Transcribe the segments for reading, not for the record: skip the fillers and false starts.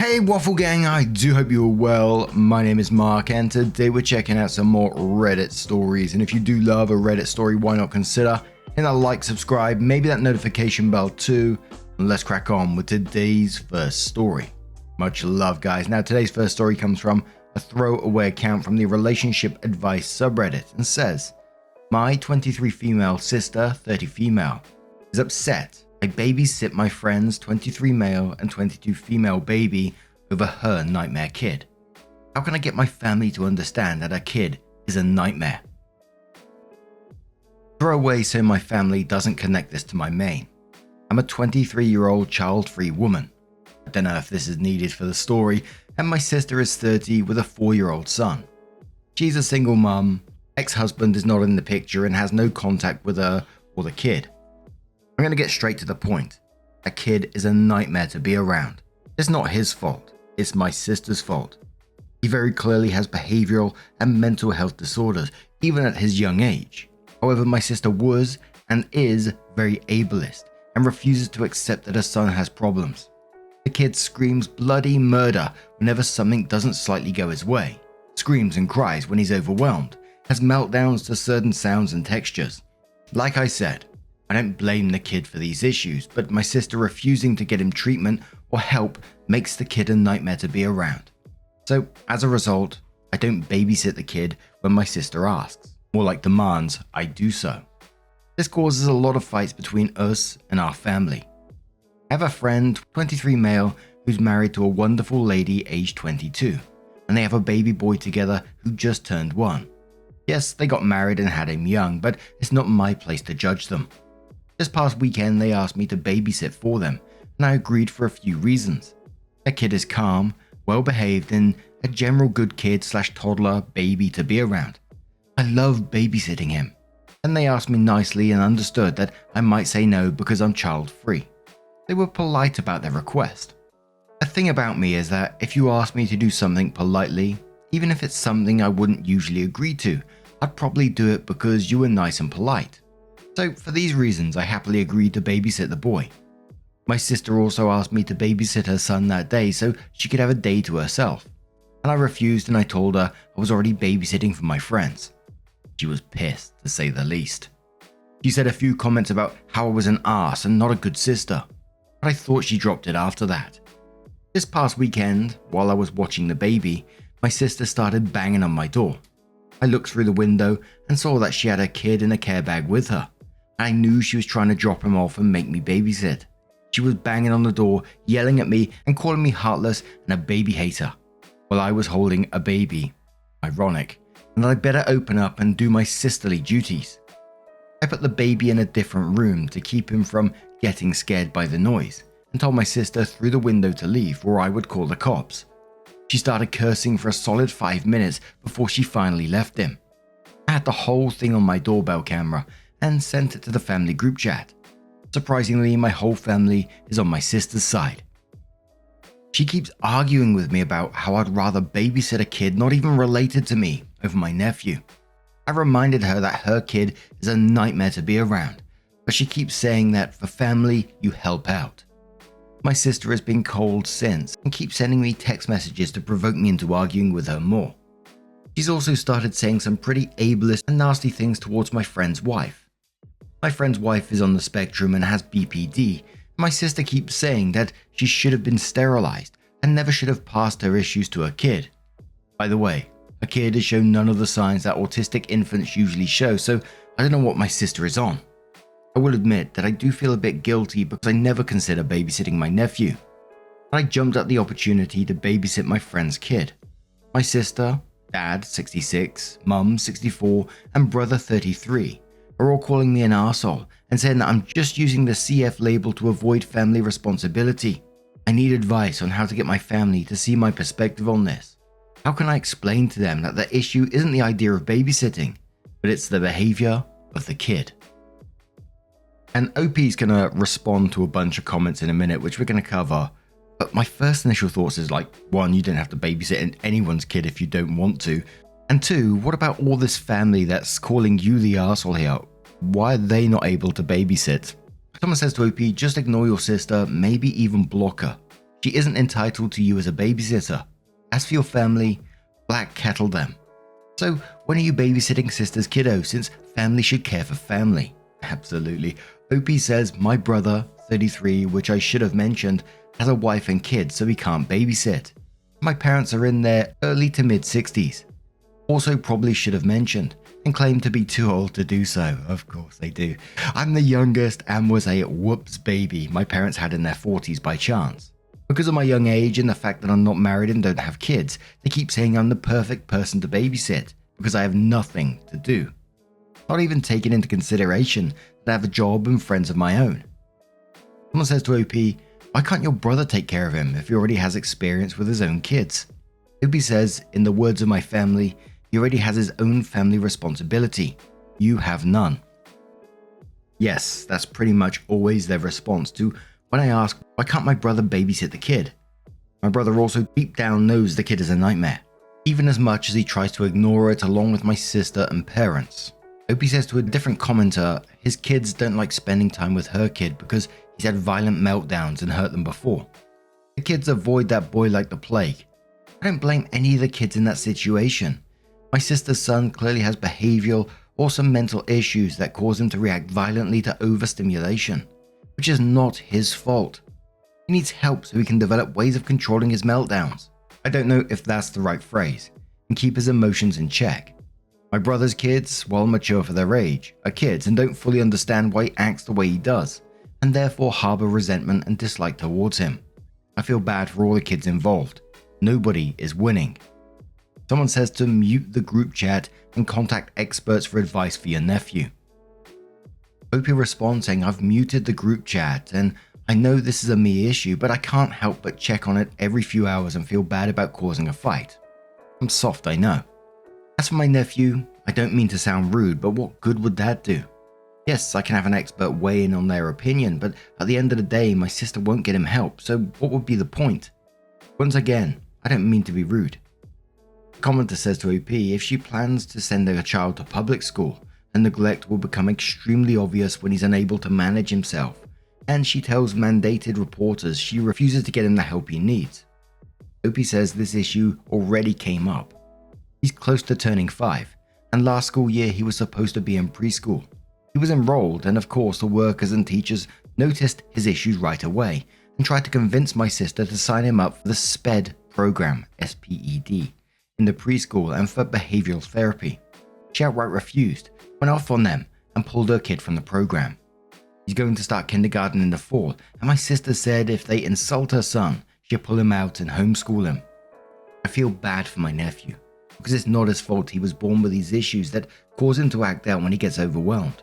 Hey Waffle Gang, I do hope you're well. My name is Mark and today we're checking out some more Reddit stories. And if you do love a Reddit story, why not consider hitting that like, subscribe, maybe that notification bell too. And let's crack on with today's first story. Much love, guys. Now today's first story comes from a throwaway account from the relationship advice subreddit and says, my 23 female sister, 30 female, is upset I babysit my friend's 23 male and 22 female baby over her nightmare kid. How can I get my family to understand that a kid is a nightmare? Throw away so my family doesn't connect this to my main. I'm a 23-year-old child-free woman. I don't know if this is needed for the story, and my sister is 30 with a 4-year-old son. She's a single mum, ex-husband is not in the picture and has no contact with her or the kid. I'm going to get straight to the point. A kid is a nightmare to be around. It's not his fault, it's my sister's fault. He very clearly has behavioral and mental health disorders, even at his young age. However, my sister was and is very ableist and refuses to accept that her son has problems. The kid screams bloody murder whenever something doesn't slightly go his way, screams and cries when he's overwhelmed, has meltdowns to certain sounds and textures. Like I said, I don't blame the kid for these issues, but my sister refusing to get him treatment or help makes the kid a nightmare to be around. So as a result, I don't babysit the kid when my sister asks. More like demands I do so. This causes a lot of fights between us and our family. I have a friend, 23 male, who's married to a wonderful lady aged 22, and they have a baby boy together who just turned 1. Yes, they got married and had him young, but it's not my place to judge them. This past weekend, they asked me to babysit for them, and I agreed for a few reasons. Their kid is calm, well-behaved, and a general good kid/toddler baby to be around. I love babysitting him, and they asked me nicely and understood that I might say no because I'm child-free. They were polite about their request. The thing about me is that if you ask me to do something politely, even if it's something I wouldn't usually agree to, I'd probably do it because you were nice and polite. So for these reasons, I happily agreed to babysit the boy. My sister also asked me to babysit her son that day so she could have a day to herself. And I refused and I told her I was already babysitting for my friends. She was pissed, to say the least. She said a few comments about how I was an arse and not a good sister, but I thought she dropped it after that. This past weekend, while I was watching the baby, my sister started banging on my door. I looked through the window and saw that she had a kid in a care bag with her. I knew she was trying to drop him off and make me babysit. She was banging on the door, yelling at me and calling me heartless and a baby hater, while I was holding a baby. Ironic, and that I better open up and do my sisterly duties. I put the baby in a different room to keep him from getting scared by the noise and told my sister through the window to leave or I would call the cops. She started cursing for a solid 5 minutes before she finally left him. I had the whole thing on my doorbell camera and sent it to the family group chat. Surprisingly, my whole family is on my sister's side. She keeps arguing with me about how I'd rather babysit a kid not even related to me over my nephew. I reminded her that her kid is a nightmare to be around, but she keeps saying that for family, you help out. My sister has been cold since and keeps sending me text messages to provoke me into arguing with her more. She's also started saying some pretty ableist and nasty things towards my friend's wife. My friend's wife is on the spectrum and has BPD. My sister keeps saying that she should have been sterilized and never should have passed her issues to her kid. By the way, her kid has shown none of the signs that autistic infants usually show, so I don't know what my sister is on. I will admit that I do feel a bit guilty because I never consider babysitting my nephew. But I jumped at the opportunity to babysit my friend's kid. My sister, dad 66, mum 64, and brother 33. Are all calling me an arsehole and saying that I'm just using the CF label to avoid family responsibility. I need advice on how to get my family to see my perspective on this. How can I explain to them that the issue isn't the idea of babysitting, but it's the behavior of the kid? And OP's going to respond to a bunch of comments in a minute, which we're going to cover. But my first initial thoughts is like, 1, you don't have to babysit anyone's kid if you don't want to. And 2, what about all this family that's calling you the arsehole here? Why are they not able to babysit? Someone says to OP, just ignore your sister, maybe even block her. She isn't entitled to you as a babysitter. As for your family, black kettle them. So when are you babysitting sister's kiddo, since family should care for family? Absolutely. OP says, my brother, 33, which I should have mentioned, has a wife and kids, so he can't babysit. My parents are in their early to mid 60s. Also probably should have mentioned, and claim to be too old to do so. Of course they do. I'm the youngest and was a whoops baby my parents had in their 40s by chance. Because of my young age and the fact that I'm not married and don't have kids, they keep saying I'm the perfect person to babysit because I have nothing to do. Not even taking into consideration that I have a job and friends of my own. Someone says to OP, why can't your brother take care of him if he already has experience with his own kids? OP says, in the words of my family, he already has his own family responsibility. You have none. Yes, that's pretty much always their response to when I ask, why can't my brother babysit the kid? My brother also deep down knows the kid is a nightmare, even as much as he tries to ignore it along with my sister and parents. OP says to a different commenter, his kids don't like spending time with her kid because he's had violent meltdowns and hurt them before. The kids avoid that boy like the plague. I don't blame any of the kids in that situation. My sister's son clearly has behavioral or some mental issues that cause him to react violently to overstimulation, which is not his fault. He needs help so he can develop ways of controlling his meltdowns. I don't know if that's the right phrase, and keep his emotions in check. My brother's kids, while mature for their age, are kids and don't fully understand why he acts the way he does, and therefore harbor resentment and dislike towards him. I feel bad for all the kids involved. Nobody is winning. Someone says to mute the group chat and contact experts for advice for your nephew. OP responds saying, I've muted the group chat and I know this is a me issue, but I can't help but check on it every few hours and feel bad about causing a fight. I'm soft, I know. As for my nephew, I don't mean to sound rude, but what good would that do? Yes, I can have an expert weigh in on their opinion, but at the end of the day, my sister won't get him help, so what would be the point? Once again, I don't mean to be rude. The commenter says to OP if she plans to send her child to public school, and neglect will become extremely obvious when he's unable to manage himself, and she tells mandated reporters she refuses to get him the help he needs. OP says this issue already came up. He's close to turning 5, and last school year he was supposed to be in preschool. He was enrolled, and of course the workers and teachers noticed his issues right away and tried to convince my sister to sign him up for the SPED program, SPED, in the preschool and for behavioral therapy. She outright refused, went off on them, and pulled her kid from the program. He's going to start kindergarten in the fall, and my sister said if they insult her son, she'll pull him out and homeschool him. I feel bad for my nephew, because it's not his fault he was born with these issues that cause him to act out when he gets overwhelmed.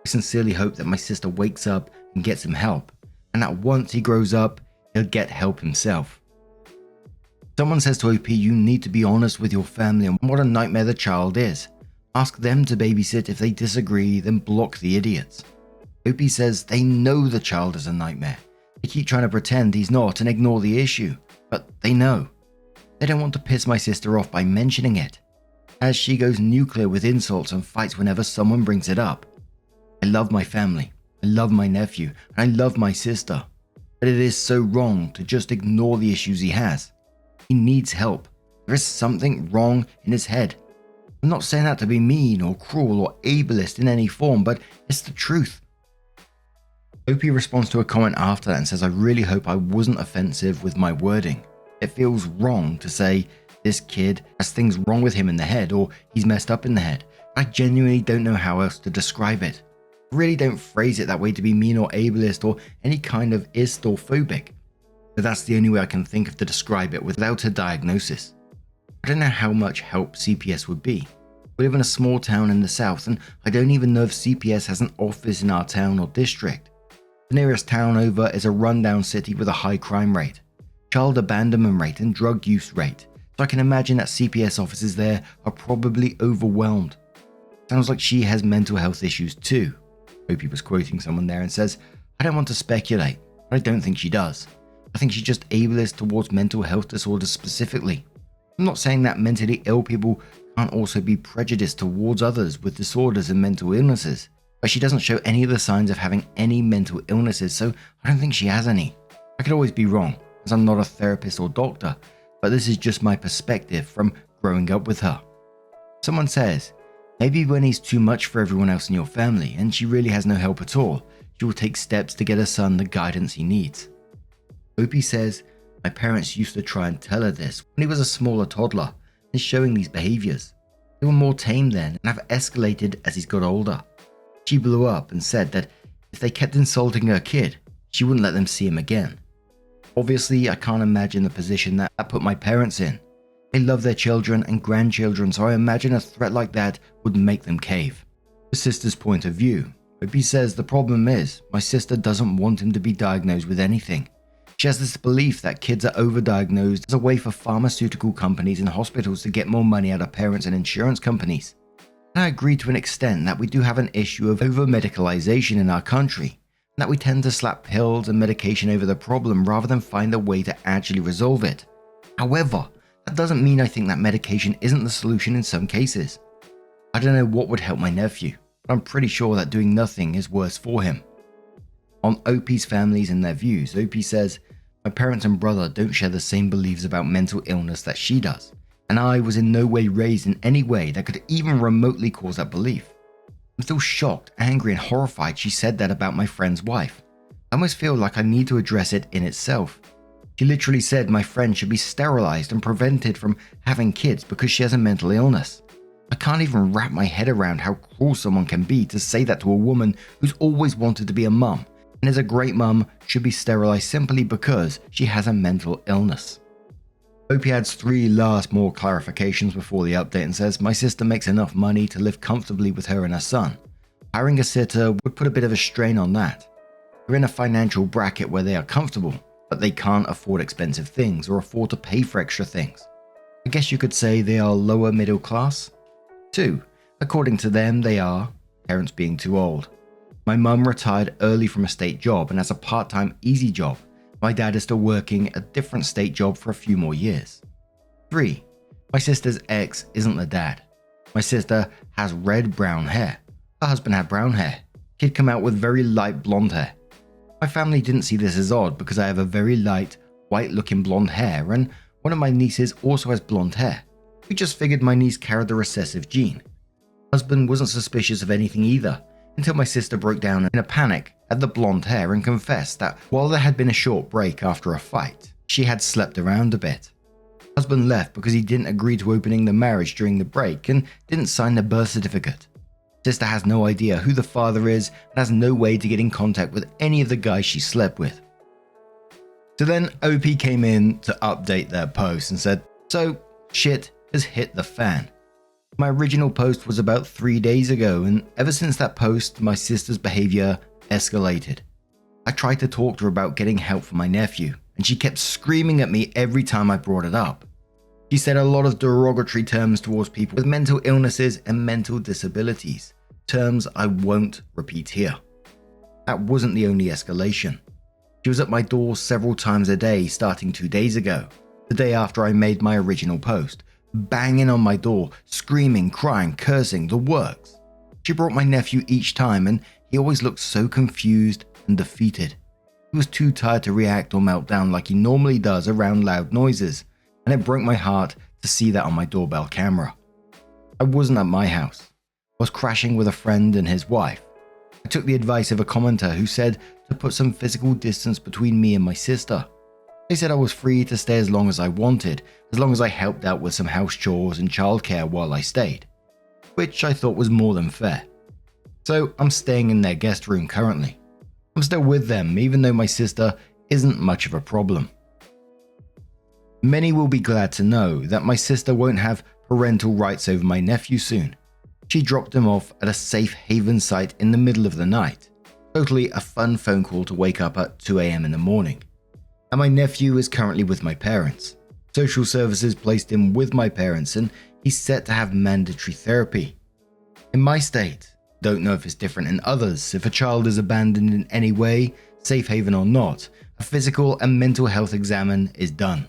I sincerely hope that my sister wakes up and gets him help, and that once he grows up, he'll get help himself. Someone says to OP, you need to be honest with your family on what a nightmare the child is. Ask them to babysit. If they disagree, then block the idiots. OP says they know the child is a nightmare. They keep trying to pretend he's not and ignore the issue, but they know. They don't want to piss my sister off by mentioning it, as she goes nuclear with insults and fights whenever someone brings it up. I love my family, I love my nephew, and I love my sister, but it is so wrong to just ignore the issues he has. He needs help. There is something wrong in his head. I'm not saying that to be mean or cruel or ableist in any form, but it's the truth. OP responds to a comment after that and says, I really hope I wasn't offensive with my wording. It feels wrong to say this kid has things wrong with him in the head or he's messed up in the head. I genuinely don't know how else to describe it. I really don't phrase it that way to be mean or ableist or any kind of ist or phobic. But that's the only way I can think of to describe it without a diagnosis. I don't know how much help CPS would be. We live in a small town in the south, and I don't even know if CPS has an office in our town or district. The nearest town over is a rundown city with a high crime rate, child abandonment rate, and drug use rate, so I can imagine that CPS offices there are probably overwhelmed. Sounds like she has mental health issues too. OP was quoting someone there and says, I don't want to speculate, but I don't think she does. I think she's just ableist towards mental health disorders specifically. I'm not saying that mentally ill people can't also be prejudiced towards others with disorders and mental illnesses, but she doesn't show any of the signs of having any mental illnesses, so I don't think she has any. I could always be wrong. as I'm not a therapist or doctor, but this is just my perspective from growing up with her. Someone says, maybe when he's too much for everyone else in your family and she really has no help at all, she will take steps to get her son the guidance he needs. Opie says, my parents used to try and tell her this when he was a smaller toddler and showing these behaviors. They were more tame then and have escalated as he's got older. She blew up and said that if they kept insulting her kid, she wouldn't let them see him again. Obviously, I can't imagine the position that put my parents in. They love their children and grandchildren, so I imagine a threat like that would make them cave. The sister's point of view. Opie says the problem is, my sister doesn't want him to be diagnosed with anything. She has this belief that kids are overdiagnosed as a way for pharmaceutical companies and hospitals to get more money out of parents and insurance companies. And I agree to an extent that we do have an issue of over-medicalization in our country, and that we tend to slap pills and medication over the problem rather than find a way to actually resolve it. However, that doesn't mean I think that medication isn't the solution in some cases. I don't know what would help my nephew, but I'm pretty sure that doing nothing is worse for him. On Opie's families and their views, Opie says, my parents and brother don't share the same beliefs about mental illness that she does, and I was in no way raised in any way that could even remotely cause that belief. I'm still shocked, angry, and horrified she said that about my friend's wife. I almost feel like I need to address it in itself. She literally said my friend should be sterilized and prevented from having kids because she has a mental illness. I can't even wrap my head around how cruel someone can be to say that to a woman who's always wanted to be a mum and is a great mum should be sterilized simply because she has a mental illness. Opie adds 3 last more clarifications before the update and says, my sister makes enough money to live comfortably with her and her son. Hiring a sitter would put a bit of a strain on that. They're in a financial bracket where they are comfortable, but they can't afford expensive things or afford to pay for extra things. I guess you could say they are lower middle class. 2. According to them, they are parents being too old. My mum retired early from a state job and has a part-time easy job. My dad is still working a different state job for a few more years. 3. My sister's ex isn't the dad. My sister has red-brown hair. Her husband had brown hair. He'd come out with very light blonde hair. My family didn't see this as odd because I have a very light, white-looking blonde hair and one of my nieces also has blonde hair. We just figured my niece carried the recessive gene. Husband wasn't suspicious of anything either until my sister broke down in a panic at the blonde hair and confessed that while there had been a short break after a fight, she had slept around a bit. Husband left because he didn't agree to opening the marriage during the break and didn't sign the birth certificate. Sister has no idea who the father is and has no way to get in contact with any of the guys she slept with. So then OP came in to update their post and said, so shit has hit the fan. My original post was about 3 days ago, and ever since that post, my sister's behavior escalated. I tried to talk to her about getting help for my nephew, and she kept screaming at me every time I brought it up. She said a lot of derogatory terms towards people with mental illnesses and mental disabilities, terms I won't repeat here. That wasn't the only escalation. She was at my door several times a day starting 2 days ago, the day after I made my original post, banging on my door, screaming, crying, cursing, the works. She brought my nephew each time and he always looked so confused and defeated. He was too tired to react or melt down like he normally does around loud noises, and it broke my heart to see that on my doorbell camera. I wasn't at my house. I was crashing with a friend and his wife. I took the advice of a commenter who said to put some physical distance between me and my sister. They said I was free to stay as long as I wanted, as long as I helped out with some house chores and childcare while I stayed, which I thought was more than fair. So I'm staying in their guest room currently. I'm still with them even though my sister isn't much of a problem. Many will be glad to know that my sister won't have parental rights over my nephew soon. She dropped him off at a safe haven site in the middle of the night. Totally a fun phone call to wake up at 2 a.m. in the morning. And my nephew is currently with my parents. Social services placed him with my parents and he's set to have mandatory therapy. In my state, don't know if it's different in others, if a child is abandoned in any way, safe haven or not, a physical and mental health exam is done.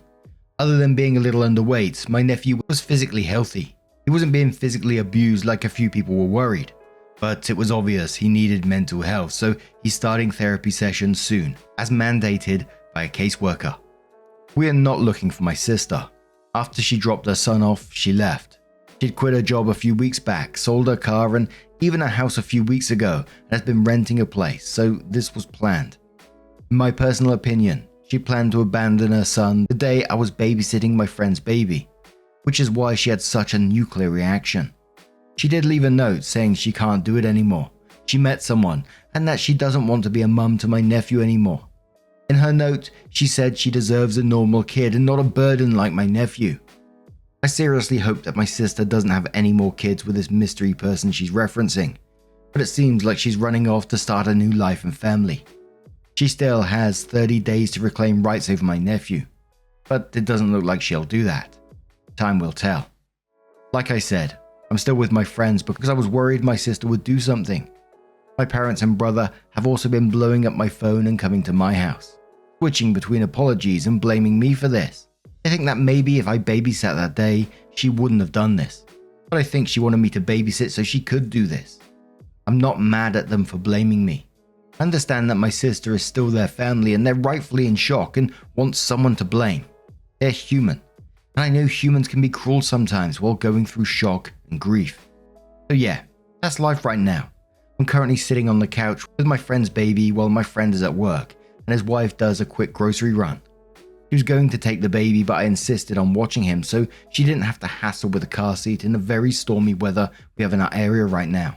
Other than being a little underweight, my nephew was physically healthy. He wasn't being physically abused like a few people were worried. But it was obvious he needed mental health, so he's starting therapy sessions soon, as mandated by a caseworker. We are not looking for my sister. After she dropped her son off, she left. She'd quit her job a few weeks back, sold her car and even her house a few weeks ago, and has been renting a place, so this was planned. In my personal opinion, she planned to abandon her son the day I was babysitting my friend's baby, which is why she had such a nuclear reaction. She did leave a note saying she can't do it anymore. She met someone, and that she doesn't want to be a mum to my nephew anymore. In her note, she said she deserves a normal kid and not a burden like my nephew. I seriously hope that my sister doesn't have any more kids with this mystery person she's referencing, but it seems like she's running off to start a new life and family. She still has 30 days to reclaim rights over my nephew, but it doesn't look like she'll do that. Time will tell. Like I said, I'm still with my friends because I was worried my sister would do something. My parents and brother have also been blowing up my phone and coming to my house, switching between apologies and blaming me for this. I think that maybe if I babysat that day, she wouldn't have done this. But I think she wanted me to babysit so she could do this. I'm not mad at them for blaming me. I understand that my sister is still their family and they're rightfully in shock and want someone to blame. They're human. And I know humans can be cruel sometimes while going through shock and grief. So yeah, that's life right now. I'm currently sitting on the couch with my friend's baby while my friend is at work and his wife does a quick grocery run. He was going to take the baby, but I insisted on watching him so she didn't have to hassle with a car seat in the very stormy weather we have in our area right now.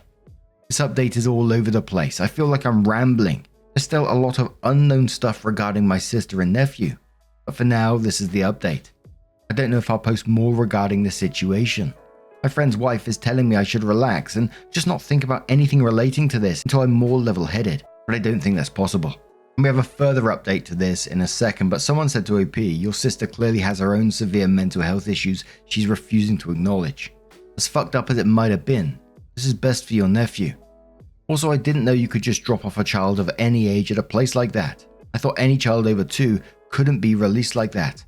This update is all over the place. I feel like I'm rambling. There's still a lot of unknown stuff regarding my sister and nephew. But for now, this is the update. I don't know if I'll post more regarding this situation. My friend's wife is telling me I should relax and just not think about anything relating to this until I'm more level-headed, but I don't think that's possible. And we have a further update to this in a second, but someone said to OP, your sister clearly has her own severe mental health issues she's refusing to acknowledge. As fucked up as it might have been, this is best for your nephew. Also, I didn't know you could just drop off a child of any age at a place like that. I thought any child over 2 couldn't be released like that.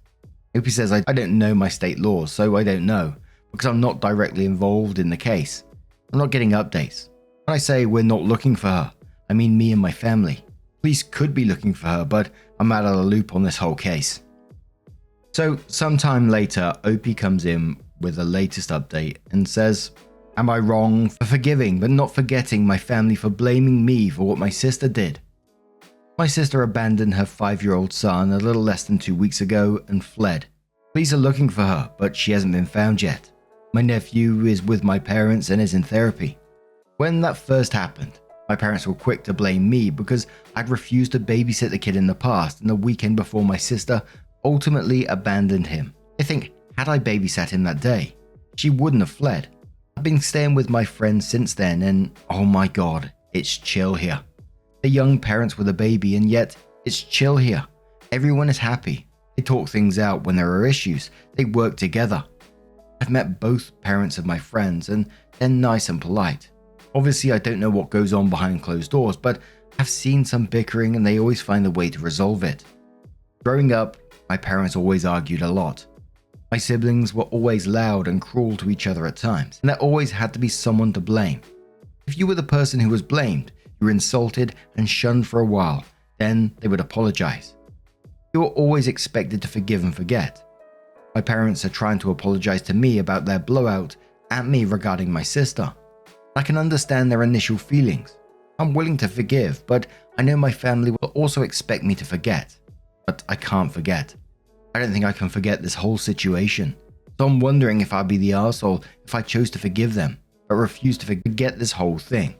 OP says I don't know my state laws, so I don't know, because I'm not directly involved in the case. I'm not getting updates. When I say we're not looking for her, I mean me and my family. Police could be looking for her, but I'm out of the loop on this whole case. So, sometime later, OP comes in with the latest update and says, am I wrong for forgiving but not forgetting my family for blaming me for what my sister did? My sister abandoned her 5-year-old son a little less than 2 weeks ago and fled. Police are looking for her, but she hasn't been found yet. My nephew is with my parents and is in therapy. When that first happened, my parents were quick to blame me because I'd refused to babysit the kid in the past and the weekend before my sister ultimately abandoned him. I think had I babysat him that day, she wouldn't have fled. I've been staying with my friends since then and oh my god, it's chill here. They're young parents with a baby and yet it's chill here. Everyone is happy. They talk things out when there are issues. They work together. I've met both parents of my friends and they're nice and polite. Obviously, I don't know what goes on behind closed doors, but I've seen some bickering and they always find a way to resolve it. Growing up, my parents always argued a lot. My siblings were always loud and cruel to each other at times, and there always had to be someone to blame. If you were the person who was blamed, you were insulted and shunned for a while, then they would apologize. You were always expected to forgive and forget. My parents are trying to apologize to me about their blowout at me regarding my sister. I can understand their initial feelings. I'm willing to forgive, but I know my family will also expect me to forget. But I can't forget. I don't think I can forget this whole situation. So I'm wondering if I'd be the arsehole if I chose to forgive them, but refuse to forget this whole thing.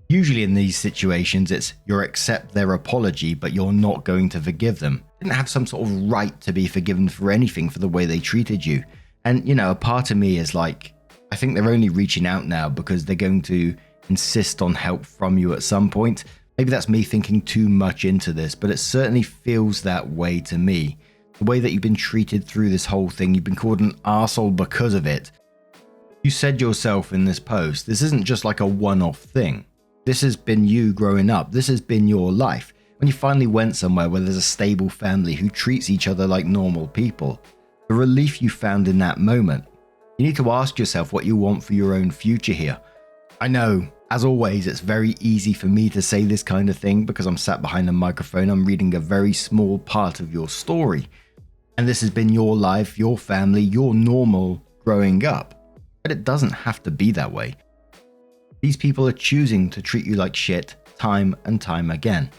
Usually in these situations, it's you accept their apology, but you're not going to forgive them. You didn't have some sort of right to be forgiven for anything for the way they treated you. And, a part of me is like, I think they're only reaching out now because they're going to insist on help from you at some point. Maybe that's me thinking too much into this, but it certainly feels that way to me. The way that you've been treated through this whole thing, you've been called an arsehole because of it. You said yourself in this post, this isn't just like a one-off thing. This has been you growing up. This has been your life. When you finally went somewhere where there's a stable family who treats each other like normal people, the relief you found in that moment. You need to ask yourself what you want for your own future here. I know, as always, it's very easy for me to say this kind of thing because I'm sat behind a microphone. I'm reading a very small part of your story. And this has been your life, your family, your normal growing up. But it doesn't have to be that way. These people are choosing to treat you like shit time and time again.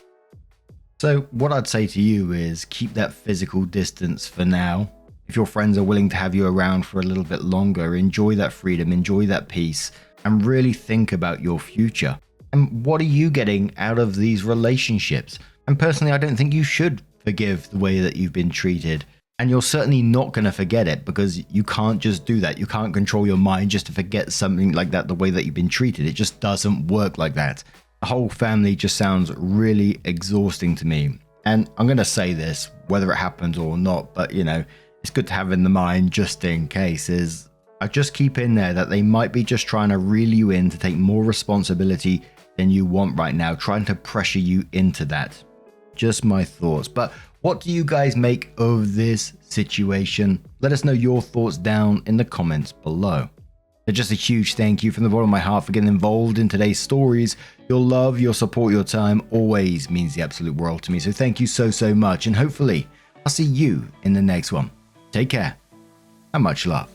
So what I'd say to you is keep that physical distance for now. If your friends are willing to have you around for a little bit longer, enjoy that freedom, enjoy that peace, and really think about your future. And what are you getting out of these relationships? And personally, I don't think you should forgive the way that you've been treated. And you're certainly not going to forget it, because you can't just do that. You can't control your mind just to forget something like that, the way that you've been treated. It just doesn't work like that. The whole family just sounds really exhausting to me. And I'm going to say this, whether it happens or not, but it's good to have in the mind just in case, is I just keep in there that they might be just trying to reel you in to take more responsibility than you want right now, trying to pressure you into that. Just my thoughts. But what do you guys make of this situation? Let us know your thoughts down in the comments below. So just a huge thank you from the bottom of my heart for getting involved in today's stories. Your love, your support, your time always means the absolute world to me. So thank you so much. And hopefully I'll see you in the next one. Take care and much love.